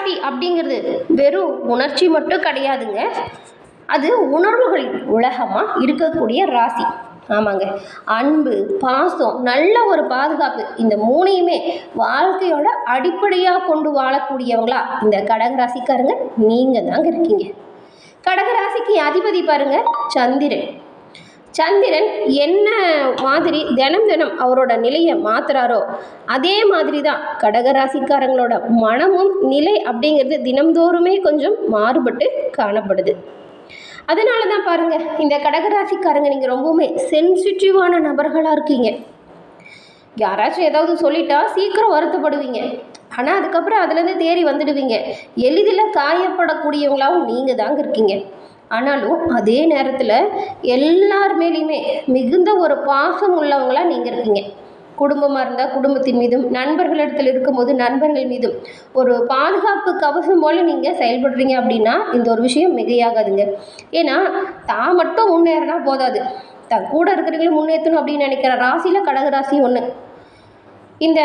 கடகராசி அப்படிங்கிறது வெறும் உணர்ச்சி மட்டும் கிடையாதுங்க. அது உணர்வுகளின் உலகமாக இருக்கக்கூடிய ராசி. ஆமாங்க, அன்பு, பாசம், நல்ல ஒரு பாதுகாப்பு, இந்த மூணையுமே வாழ்க்கையோட அடிப்படையாக கொண்டு வாழக்கூடியவங்களா இந்த கடகராசிக்காரங்க நீங்கள் தாங்க இருக்கீங்க. கடகராசிக்கு அதிபதி பாருங்க சந்திரன். சந்திரன் என்ன மாதிரி தினம் தினம் அவரோட நிலையை மாத்துறாரோ அதே மாதிரி தான் கடகராசிக்காரங்களோட மனமும் நிலை அப்படிங்கிறது தினம்தோறுமே கொஞ்சம் மாறுபட்டு காணப்படுது. அதனால தான் பாருங்க, இந்த கடகராசிக்காரங்க நீங்கள் ரொம்பவுமே சென்சிட்டிவான நபர்களாக இருக்கீங்க. யாராச்சும் ஏதாவது சொல்லிட்டா சீக்கிரம் வருத்தப்படுவீங்க, ஆனால் அதுக்கப்புறம் அதுலேருந்து தேறி வந்துடுவீங்க. எளிதில் காயப்படக்கூடியவங்களாகவும் நீங்கள் தாங்க இருக்கீங்க. ஆனாலும் அதே நேரத்தில் எல்லார் மேலேயுமே மிகுந்த ஒரு பாசம் உள்ளவங்களாக நீங்கள் இருக்கீங்க. குடும்பமாக இருந்தால் குடும்பத்தின் மீதும், நண்பர்களிடத்தில் இருக்கும்போது நண்பர்கள் மீதும் ஒரு பாதுகாப்பு கவசம் போல் நீங்கள் செயல்படுறீங்க அப்படின்னா இந்த ஒரு விஷயம் மிகையாகாதுங்க. ஏன்னா தான் மட்டும் முன்னேறினா போதாது, தான் கூட இருக்கிறவங்களும் முன்னேற்றணும் அப்படின்னு நினைக்கிற ராசியில் கடகராசி ஒன்று. இந்த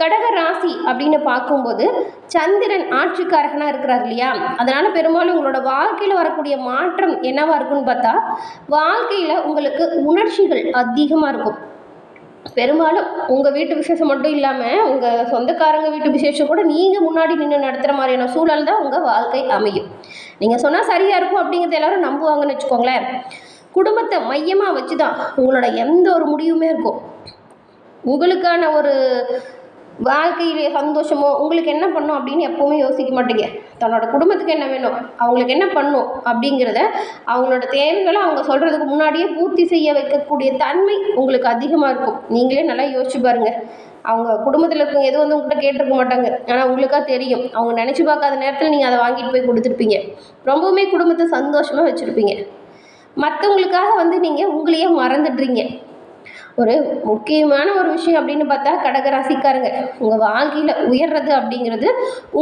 கடக ராசி அப்படின்னு பார்க்கும்போது சந்திரன் ஆட்சிக்காரகனாக இருக்கிறார் இல்லையா, அதனால் பெரும்பாலும் உங்களோட வாழ்க்கையில் வரக்கூடிய மாற்றம் என்னவா இருக்குன்னு பார்த்தா, வாழ்க்கையில் உங்களுக்கு உணர்ச்சிகள் அதிகமாக இருக்கும். பெரும்பாலும் உங்கள் வீட்டு விசேஷம் மட்டும் இல்லாமல் உங்கள் சொந்தக்காரங்க வீட்டு விசேஷம் கூட நீங்கள் முன்னாடி நின்று நடத்துகிற மாதிரியான சூழல் தான் உங்கள் வாழ்க்கை அமையும். நீங்கள் சொன்னால் சரியாக இருக்கும் அப்படிங்கிறது எல்லாரும் நம்புவாங்கன்னு வச்சுக்கோங்களேன். குடும்பத்தை மையமாக வச்சு தான் உங்களோட எந்த ஒரு முடிவுமே இருக்கும். உங்களுக்கான ஒரு வாழ்க்கையிலே சந்தோஷமோ உங்களுக்கு என்ன பண்ணும் அப்படின்னு எப்போவுமே யோசிக்க மாட்டீங்க. தன்னோட குடும்பத்துக்கு என்ன வேணும், அவங்களுக்கு என்ன பண்ணும் அப்படிங்கிறத அவங்களோட தேவைகளை அவங்க சொல்கிறதுக்கு முன்னாடியே பூர்த்தி செய்ய வைக்கக்கூடிய தன்மை உங்களுக்கு அதிகமாக இருக்கும். நீங்களே நல்லா யோசிச்சு பாருங்கள். அவங்க குடும்பத்தில் இருக்கவங்க எதுவும் வந்து உங்கள்கிட்ட கேட்டிருக்க மாட்டாங்க, ஆனால் உங்களுக்காக தெரியும். அவங்க நினச்சி பார்க்காத நேரத்தில் நீங்கள் அதை வாங்கிட்டு போய் கொடுத்துருப்பீங்க. ரொம்பவுமே குடும்பத்தை சந்தோஷமாக வச்சுருப்பீங்க. மற்றவங்களுக்காக வந்து நீங்கள் உங்களையே மறந்துடுறீங்க. ஒரு முக்கியமான ஒரு விஷயம் அப்படின்னு பார்த்தா கடகராசிக்காரங்க உங்கள் வாழ்க்கையில் உயர்றது அப்படிங்கிறது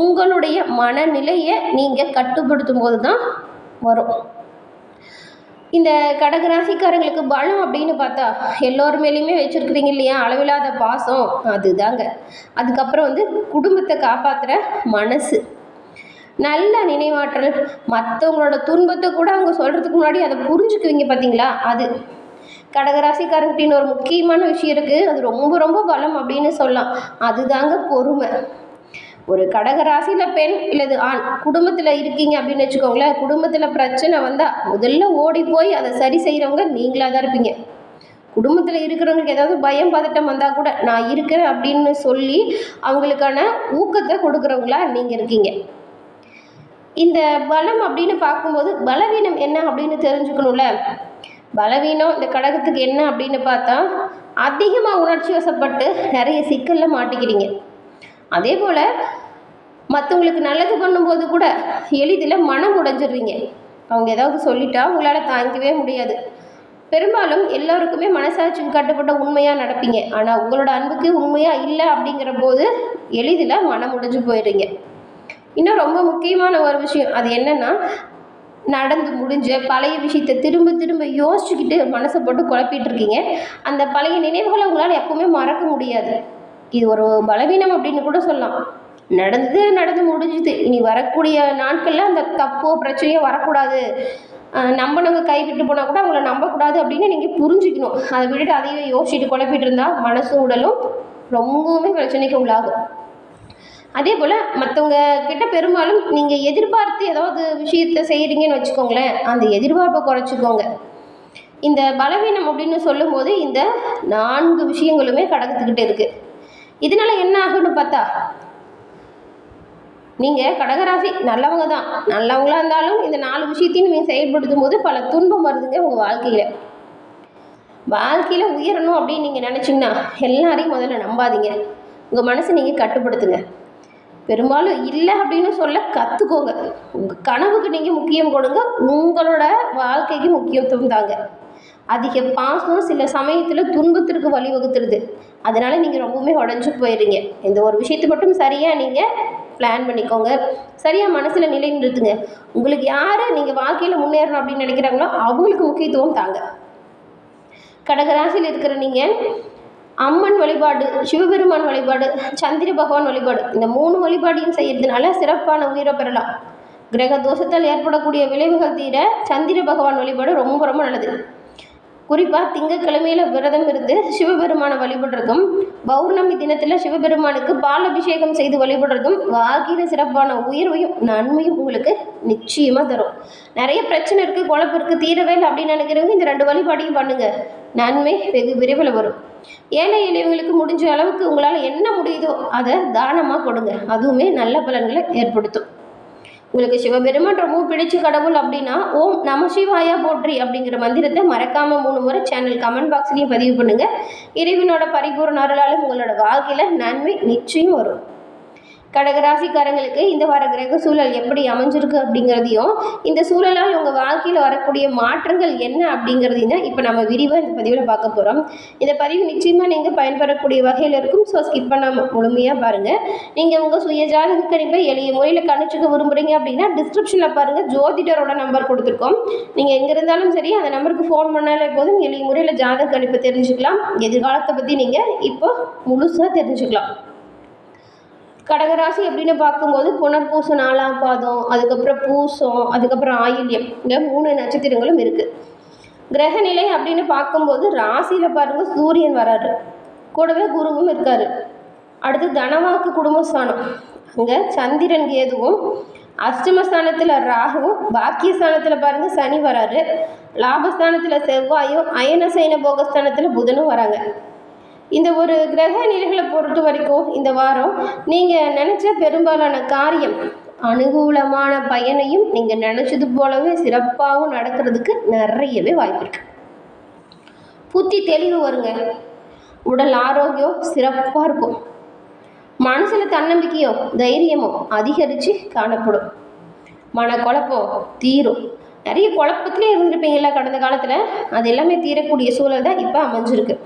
உங்களுடைய மனநிலையை நீங்கள் கட்டுப்படுத்தும் போது தான் வரும். இந்த கடகராசிக்காரங்களுக்கு பலம் அப்படின்னு பார்த்தா எல்லோரு மேலேயுமே வச்சுருக்குறீங்க இல்லையா அளவில்லாத பாசம், அதுதாங்க. அதுக்கப்புறம் வந்து குடும்பத்தை காப்பாற்றுற மனசு, நல்ல நினைவாற்றல், மற்றவங்களோட துன்பத்தை கூட அவங்க சொல்கிறதுக்கு முன்னாடி அதை புரிஞ்சுக்குவீங்க பார்த்தீங்களா, அது கடகராசிக்காரங்கிட்டின்னு ஒரு முக்கியமான விஷயம் இருக்குது. அது ரொம்ப ரொம்ப பலம் அப்படின்னு சொல்லலாம். அதுதாங்க பொறுமை. ஒரு கடகராசியில் பெண் இல்லது ஆண் குடும்பத்தில் இருக்கீங்க அப்படின்னு வச்சுக்கோங்களேன், குடும்பத்தில் பிரச்சனை வந்தால் முதல்ல ஓடி போய் அதை சரி செய்கிறவங்க நீங்களாக தான் இருப்பீங்க. குடும்பத்தில் இருக்கிறவங்களுக்கு ஏதாவது பயம் பதட்டம் வந்தால் கூட நான் இருக்கிறேன் அப்படின்னு சொல்லி அவங்களுக்கான ஊக்கத்தை கொடுக்குறவங்களா நீங்கள் இருக்கீங்க. இந்த பலம் அப்படின்னு பார்க்கும்போது பலவீனம் என்ன அப்படின்னு தெரிஞ்சுக்கணும்ல. பலவீனம் இந்த கடகத்துக்கு என்ன அப்படின்னு பார்த்தா அதிகமாக உணர்ச்சி வசப்பட்டு நிறைய சிக்கலில் மாட்டிக்கிறீங்க. அதே போல் மற்றவங்களுக்கு நல்லது பண்ணும்போது கூட எளிதில் மனம் உடைஞ்சிடுறீங்க. அவங்க ஏதாவது சொல்லிட்டா உங்களால் தாங்கிக்கவே முடியாது. பெரும்பாலும் எல்லோருக்குமே மனசாட்சிக்கு கட்டுப்பட்ட உண்மையாக நடப்பீங்க. ஆனால் உங்களோட அன்புக்கு உண்மையாக இல்லை அப்படிங்கிற போது எளிதில் மனம் உடைஞ்சு போயிடுறீங்க. இன்னும் ரொம்ப முக்கியமான ஒரு விஷயம் அது என்னென்னா, நடந்து முடிஞ்ச பழைய விஷயத்தை திரும்ப திரும்ப யோசிச்சுக்கிட்டு மனசை போட்டு குழப்பிட்டு இருக்கீங்க. அந்த பழைய நினைவுகளை உங்களால் எப்பவுமே மறக்க முடியாது. இது ஒரு பலவீனம் அப்படின்னு கூட சொல்லலாம். நடந்து முடிஞ்சுது, இனி வரக்கூடிய நாட்களில் அந்த தப்போ பிரச்சனையோ வரக்கூடாது, நம்பினவங்க கைவிட்டு போனால் கூட அவங்கள நம்பக்கூடாது அப்படின்னு நீங்கள் புரிஞ்சுக்கணும். அதை விட்டுட்டு அதையே யோசிச்சுட்டு குழப்பிட்டு இருந்தால் மனசு உடலும் ரொம்பவுமே பிரச்சனைக்கு உள்ளாகும். அதே போல் மற்றவங்க கிட்ட பெரும்பாலும் நீங்கள் எதிர்பார்த்து ஏதாவது விஷயத்தை செய்கிறீங்கன்னு வச்சுக்கோங்களேன், அந்த எதிர்பார்ப்பை குறைச்சிக்கோங்க. இந்த பலவீனம் அப்படின்னு சொல்லும்போது இந்த 4 விஷயங்களுமே கடகத்துக்கிட்டே இருக்குது. இதனால் என்ன ஆகுன்னு பார்த்தா, நீங்கள் கடகராசி நல்லவங்க தான், நல்லவங்களாக இருந்தாலும் இந்த 4 விஷயத்தையும் நீங்கள் செயல்படுத்தும் போது பல துன்பம் வருதுங்க உங்கள் வாழ்க்கையில். வாழ்க்கையில் உயரணும் அப்படின்னு நீங்கள் நினச்சிங்கன்னா எல்லாரையும் முதல்ல நம்பாதீங்க. உங்கள் மனசை நீங்கள் கட்டுப்படுத்துங்க. பெரும்பாலும் இல்லை அப்படின்னு சொல்ல கற்றுக்கோங்க. உங்கள் கனவுக்கு நீங்கள் முக்கியம் கொடுங்க, உங்களோட வாழ்க்கைக்கு முக்கியத்துவம் தாங்க. அதிக பாசம் சில சமயத்தில் துன்பத்திற்கு வழிவகுத்துருது. அதனால் நீங்கள் ரொம்பவுமே உடஞ்சி போயிடுறீங்க. இந்த ஒரு விஷயத்தை மட்டும் சரியாக நீங்கள் பிளான் பண்ணிக்கோங்க, சரியாக மனசில் நிலை நிறுத்துங்க. உங்களுக்கு யார் நீங்கள் வாழ்க்கையில் முன்னேறணும் அப்படின்னு நினைக்கிறாங்களோ அவங்களுக்கு முக்கியத்துவம் தாங்க. கடகராசியில் இருக்கிற நீங்கள் அம்மன் வழிபாடு, சிவபெருமான் வழிபாடு, சந்திர பகவான் வழிபாடு, இந்த 3 வழிபாடையும் செய்யறதுனால சிறப்பான உயிரை பெறலாம். கிரக தோஷத்தால் ஏற்படக்கூடிய விளைவுகள் தீர சந்திர பகவான் வழிபாடு ரொம்ப ரொம்ப நல்லது. குறிப்பாக திங்கட்கிழமையில் விரதம் இருந்து சிவபெருமானை வழிபடுறதும், பௌர்ணமி தினத்தில் சிவபெருமானுக்கு பால் அபிஷேகம் செய்து வழிபடுறதும் வாழ்க்கையில் சிறப்பான உயர்வையும் நன்மையும் உங்களுக்கு நிச்சயமாக தரும். நிறைய பிரச்சனை இருக்குது, குழப்பம் இருக்குது, தீரவே இல்லை அப்படின்னு நினைக்கிறவங்க இந்த 2 வழிபாடையும் பண்ணுங்கள். நன்மை வெகு விரைவில் வரும். ஏழை எளியவங்களுக்கு முடிஞ்ச அளவுக்கு உங்களால் என்ன முடியுதோ அதை தானமாக கொடுங்க. அதுவுமே நல்ல பலன்களை ஏற்படுத்தும். உங்களுக்கு சிவபெருமான் ரொம்ப பிடிச்ச கடவுள் அப்படின்னா ஓம் நம சிவாயா போற்றி அப்படிங்கிற மந்திரத்தை மறக்காமல் 3 முறை சேனல் கமெண்ட் பாக்ஸ்லையும் பதிவு பண்ணுங்கள். இறைவனோட பரிபூர்ண அருளாலும் உங்களோட வாழ்க்கையில் நன்மை நிச்சயம் வரும். கடகராசிக்காரங்களுக்கு இந்த வார கிரக சூழல் எப்படி அமைஞ்சிருக்கு அப்படிங்கிறதையும், இந்த சூழலால் உங்கள் வாழ்க்கையில் வரக்கூடிய மாற்றங்கள் என்ன அப்படிங்கிறதையும் தான் இப்போ நம்ம விரிவாக இந்த பதிவில் பார்க்க போகிறோம். இந்த பதிவு நிச்சயமாக நீங்கள் பயன்பெறக்கூடிய வகையில் இருக்கும். ஸோ ஸ்கிப் பண்ணாமல் முழுமையாக பாருங்கள். நீங்கள் உங்கள் சுய ஜாதக கணிப்பை எளிய முறையில் கணிச்சுக்க விரும்புகிறீங்க அப்படின்னா டிஸ்கிரிப்ஷனில் பாருங்கள், ஜோதிடரோட நம்பர் கொடுத்துருக்கோம். நீங்கள் எங்கே இருந்தாலும் சரி அந்த நம்பருக்கு ஃபோன் பண்ணாலே போதும், எளிய முறையில் ஜாதக கணிப்பை தெரிஞ்சுக்கலாம். எதிர்காலத்தை பற்றி நீங்கள் இப்போ முழுசாக தெரிஞ்சுக்கலாம். கடகராசி அப்படின்னு பார்க்கும்போது புனர்பூசம் 4ஆம் பாதம், அதுக்கப்புறம் பூசம், அதுக்கப்புறம் ஆயில்யம், இந்த 3 நட்சத்திரங்களும் இருக்குது. கிரக நிலை அப்படின்னு பார்க்கும்போது ராசியில் பாருங்கள் சூரியன் வராரு, கூடவே குருவும் இருக்கார். அடுத்து தனவாக்கு குடும்பஸ்தானம், அங்கே சந்திரன் கேதுவும், அஷ்டமஸ்தானத்தில் ராகுவும், பாக்கியஸ்தானத்தில் பாருங்கள் சனி வராரு, லாபஸ்தானத்தில் செவ்வாயும், அயனசைன போகஸ்தானத்தில் புதனும் வராங்க. இந்த ஒரு கிரக நிலைகளை பொறுத்த வரைக்கும் இந்த வாரம் நீங்கள் நினச்ச பெரும்பாலான காரியம் அனுகூலமான பயனையும் நீங்கள் நினச்சது போலவே சிறப்பாகவும் நடக்கிறதுக்கு நிறையவே வாய்ப்பு இருக்குது. புத்தி தெளிவு வருங்க, உடல் ஆரோக்கியம் சிறப்பாக இருக்கும், மனசில் தன்னம்பிக்கையோ தைரியமோ அதிகரித்து காணப்படும், மனக்குழப்பம் தீரும். நிறைய குழப்பத்திலே இருந்திருப்பீங்களா கடந்த காலத்தில், அது எல்லாமே தீரக்கூடிய சூழல் தான் இப்போ அமைஞ்சிருக்கு.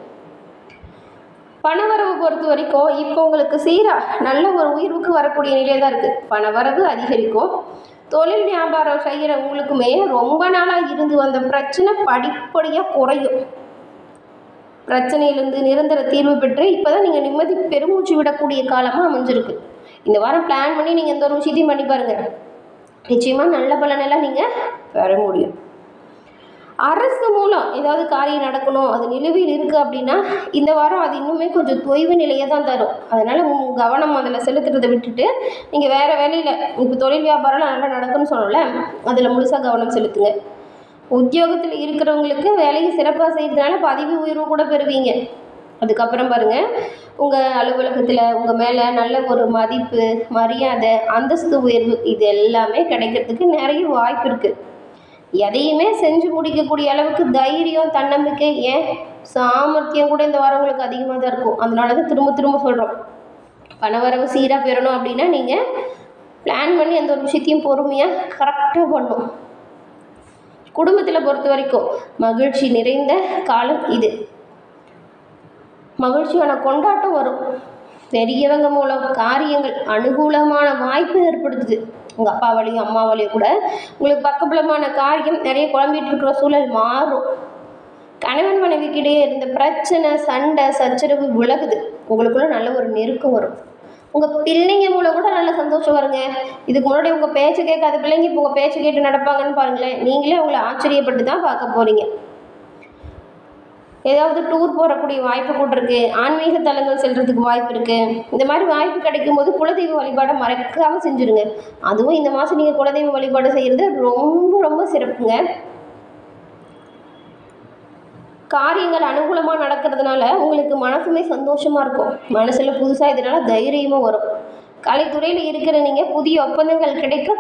பணவரவு பொறுத்த வரைக்கும் இப்போ உங்களுக்கு சீராக நல்ல ஒரு உயர்வுக்கு வரக்கூடிய நிலையில் தான் இருக்குது. பணவரவு அதிகரிக்கும். தொழில் வியாபாரம் செய்கிற உங்களுக்குமே ரொம்ப நாளாக இருந்து வந்த பிரச்சனை படிப்படியாக குறையும். பிரச்சனையிலேருந்து நிரந்தர தீர்வு பெற்று இப்போ தான் நீங்கள் நிம்மதி பெருமூச்சு விடக்கூடிய காலமாக அமைஞ்சிருக்கு. இந்த வாரம் பிளான் பண்ணி நீங்கள் எந்த ஒரு விஷயத்தையும் பண்ணி பாருங்கள், நிச்சயமாக நல்ல பலனெல்லாம் நீங்கள் பெற முடியும். அரசு மூலம் ஏதாவது காரியம் நடக்கணும், அது நிலுவையில் இருக்குது அப்படின்னா இந்த வாரம் அது இன்னுமே கொஞ்சம் தொய்வு நிலையை தான் தரும். அதனால் கவனம் அதில் செலுத்துறதை விட்டுட்டு நீங்கள் வேறு வேலையில், இப்போ தொழில் வியாபாரம்லாம் நல்லா நடக்குன்னு சொல்லல, அதில் முழுசாக கவனம் செலுத்துங்க. உத்தியோகத்தில் இருக்கிறவங்களுக்கு வேலையை சிறப்பாக செய்கிறதுனால பதவி உயர்வு கூட பெறுவீங்க. அதுக்கப்புறம் பாருங்கள், உங்கள் அலுவலகத்தில் உங்கள் மேலே நல்ல ஒரு மதிப்பு, மரியாதை, அந்தஸ்து உயர்வு இது எல்லாமே கிடைக்கிறதுக்கு நிறைய வாய்ப்பு இருக்குது. எதையுமே செஞ்சு முடிக்கக்கூடிய அளவுக்கு தைரியம், தன்னம்பிக்கை, ஏன் சாமர்த்தியம் கூட இந்த வாரம் உங்களுக்கு அதிகமாக தான் இருக்கும். அதனால தான் திரும்ப திரும்ப சொல்கிறோம், பணவரவு சீராக பெறணும் அப்படின்னா நீங்கள் பிளான் பண்ணி அந்த ஒரு விஷயத்தையும் பொறுமையாக கரெக்டாக பண்ணணும். குடும்பத்தில் பொறுத்த வரைக்கும் மகிழ்ச்சி நிறைந்த காலம் இது. மகிழ்ச்சியான கொண்டாட்டம் வரும். பெரியவங்க மூலம் காரியங்கள் அனுகூலமான வாய்ப்பு ஏற்படுத்துது. உங்கள் அப்பா வழியும் அம்மா வழியும் கூட உங்களுக்கு பக்கபலமான காரியம் நிறைய குழம்பிட்டு இருக்கிற சூழல் மாறும். கணவன் மனைவிக்கிடையே இருந்த பிரச்சனை, சண்டை, சச்சரவு விலகுது. உங்களுக்குள்ள நல்ல ஒரு நெருக்கம் வரும். உங்கள் பிள்ளைங்க மூலம் கூட நல்ல சந்தோஷம் வருங்க. இதுக்கு முன்னாடி உங்கள் பேச்சு கேட்காத பிள்ளைங்க இப்போ உங்கள் பேச்சு கேட்டு நடப்பாங்கன்னு பாருங்களேன். நீங்களே உங்களை ஆச்சரியப்பட்டு தான் பார்க்க போகிறீங்க. ஏதாவது டூர் போகக்கூடிய வாய்ப்பு கூட இருக்குது. ஆன்மீக தலங்கள் செல்கிறதுக்கு வாய்ப்பு இருக்குது. இந்த மாதிரி வாய்ப்பு கிடைக்கும் போது குலதெய்வ வழிபாடை மறக்காமல் செஞ்சுருங்க. அதுவும் இந்த மாதம் நீங்கள் குலதெய்வ வழிபாடு செய்கிறது ரொம்ப ரொம்ப சிறப்புங்க. காரியங்கள் அனுகூலமாக நடக்கிறதுனால உங்களுக்கு மனசுமே சந்தோஷமாக இருக்கும். மனசில் புதுசாக இதனால் தைரியமும் வரும். கலைத்துறையில் இருக்கிற நீங்கள் புதிய ஒப்பந்தங்கள் கிடைக்க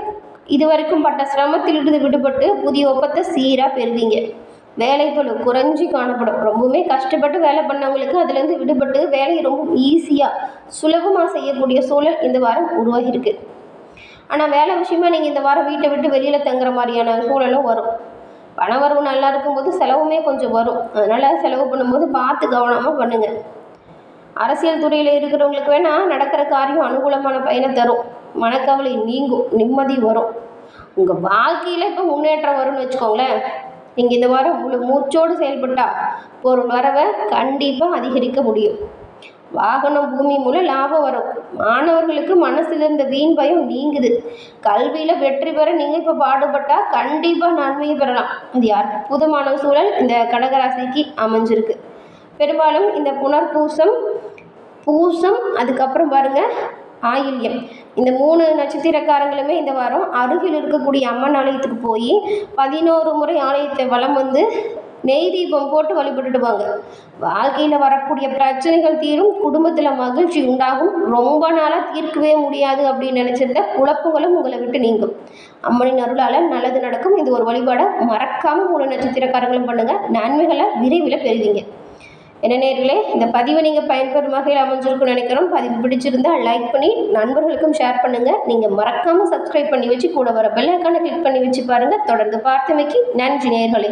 இது வரைக்கும் பட்ட சிரமத்திலிருந்து விடுபட்டு புதிய ஒப்பந்தத்தை சீராக பெறுவீங்க. வேலைப்பளு குறைஞ்சி காணப்படும். ரொம்பவுமே கஷ்டப்பட்டு வேலை பண்ணவங்களுக்கு அதுலேருந்து விடுபட்டு வேலையை ரொம்ப ஈஸியாக சுலபமாக செய்யக்கூடிய சூழல் இந்த வாரம் உருவாகியிருக்கு. ஆனால் வேலை விஷயமா நீங்கள் இந்த வாரம் வீட்டை விட்டு வெளியில் தங்குற மாதிரியான சூழலும் வரும். பண வரவு நல்லா இருக்கும்போது செலவுமே கொஞ்சம் வரும். அதனால் செலவு பண்ணும்போது பார்த்து கவனமாக பண்ணுங்கள். அரசியல் துறையில் இருக்கிறவங்களுக்கு வேணால் நடக்கிற காரியம் அனுகூலமான பயனை தரும். மனக்கவலை நீங்கும், நிம்மதி வரும். உங்கள் வாழ்க்கையில் இப்போ முன்னேற்றம் வரும்னு வச்சுக்கோங்களேன். நீங்கள் இந்த வாரம் முழு மூச்சோடு செயல்பட்டால் பொருள் வரவை கண்டிப்பாக அதிகரிக்க முடியும். வாகனம் பூமி மூலம் லாபம் வரும். மாணவர்களுக்கு மனசில் இருந்த வீண் பயம் நீங்குது. கல்வியில் வெற்றி பெற நீங்கள் இப்போ பாடுபட்டால் கண்டிப்பாக நன்மையை பெறலாம். அது அற்புதமான சூழல் இந்த கடகராசிக்கு அமைஞ்சிருக்கு. பெரும்பாலும் இந்த பூசம் அதுக்கப்புறம் பாருங்கள் ஆயில்யம், இந்த 3 நட்சத்திரக்காரங்களுமே இந்த வாரம் அருகில் இருக்கக்கூடிய அம்மன் ஆலயத்துக்கு போய் 11 முறை ஆலயத்தை வலம் வந்து நெய் தீபம் போட்டு வழிபட்டுட்டு வாங்க. வாழ்க்கையில் வரக்கூடிய பிரச்சனைகள் தீரும், குடும்பத்தில் மகிழ்ச்சி உண்டாகும். ரொம்ப நாளாக தீர்க்கவே முடியாது அப்படின்னு நினச்சிருந்த குழப்பங்களும் உங்களை விட்டு நீங்கும். அம்மனின் அருளால் நல்லது நடக்கும். இது ஒரு வழிபாடை மறக்காமல் 3 நட்சத்திரக்காரங்களும் பண்ணுங்கள். நன்மைகளை விரைவில் பெறுவீங்க. என்ன நேயர்களே, இந்த பதிவை நீங்கள் பயன்பெறும் வகையில் அமைஞ்சிருக்குன்னு நினைக்கிறோம். பதிவு பிடிச்சிருந்தால் லைக் பண்ணி நண்பர்களுக்கும் ஷேர் பண்ணுங்கள். நீங்கள் மறக்காமல் சப்ஸ்கிரைப் பண்ணி வச்சு கூட வர பெல் ஐக்கானை கிளிக் பண்ணி வச்சு பாருங்கள். தொடர்ந்து பார்த்தமைக்கு நன்றி நேயர்களே.